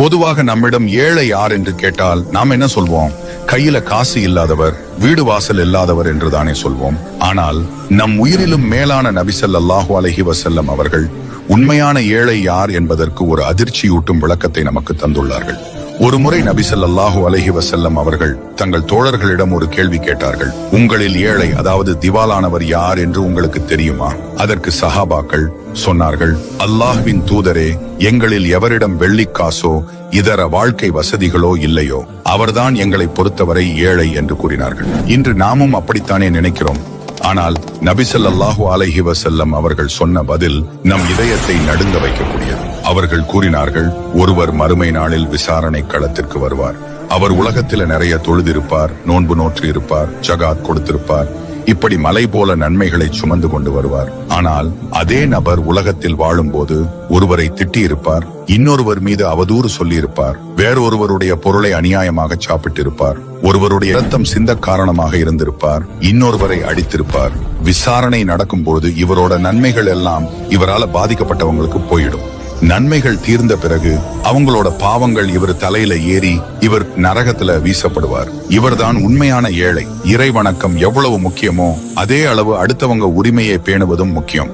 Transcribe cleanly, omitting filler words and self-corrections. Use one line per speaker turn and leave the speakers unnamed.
பொதுவாக நம்மிடம் ஏழை யார் என்று கேட்டால் நாம் என்ன சொல்வோம்? கையில காசு இல்லாதவர், வீடு வாசல் இல்லாதவர் என்றுதானே சொல்வோம். ஆனால் நம் உயிரிலும் மேலான நபி ஸல்லல்லாஹு அலைஹி வஸல்லம் அவர்கள் உண்மையான ஏழை யார் என்பதற்கு ஒரு அதிர்ச்சியூட்டும் விளக்கத்தை நமக்கு தந்துள்ளார்கள். ஒரு முறை நபி ஸல்லல்லாஹு அலைஹி வஸல்லம் அவர்கள் தங்கள் தோழர்களிடம் ஒரு கேள்வி கேட்டார்கள். உங்களில் ஏழை, அதாவது திவாலானவர் யார் என்று உங்களுக்கு தெரியுமா? அதற்கு சஹாபாக்கள் சொன்னார்கள், அல்லாஹ்வின் தூதரே, எங்களில் எவரிடம் வெள்ளிக்காசோ இதர வாழ்க்கை வசதிகளோ இல்லையோ அவர்தான் எங்களை பொறுத்தவரை ஏழை என்று கூறினார்கள். இன்று நாமும் அப்படித்தானே நினைக்கிறோம். ஆனால் நபி ஸல்லல்லாஹு அலைஹி வஸல்லம் அவர்கள் சொன்ன பதில் நம் இதயத்தை நடுங்க வைக்கக்கூடியது. அவர்கள் கூறினார்கள், ஒருவர் மறுமை நாளில் விசாரணை களத்திற்கு வருவார். அவர் உலகத்தில் நிறைய தொழுதிருப்பார், நோன்பு நோற்று இருப்பார், ஜகாத் கொடுத்திருப்பார், இப்படி மலை போல நன்மைகளை சுமந்து கொண்டு வருவார். ஆனால் அதே நபர் உலகத்தில் வாழும்போது ஒருவரை திட்டியிருப்பார், இன்னொருவர் மீது அவதூறு சொல்லியிருப்பார், வேறொருவருடைய பொருளை அநியாயமாக சாப்பிட்டிருப்பார், ஒருவருடைய இரத்தம் சிந்த காரணமாக இருந்திருப்பார், இன்னொருவரை அடித்திருப்பார். விசாரணை நடக்கும்போது இவரோட நன்மைகள் எல்லாம் இவரால பாதிக்கப்பட்டவங்களுக்கு போயிடும். நன்மைகள் தீர்ந்த பிறகு அவங்களோட பாவங்கள் இவர் தலையில ஏறி இவர் நரகத்துல வீசப்படுவார். இவர்தான் உண்மையான ஏழை. இறை வணக்கம் எவ்வளவு முக்கியமோ அதே அளவு அடுத்தவங்க உரிமையை பேணுவதும் முக்கியம்.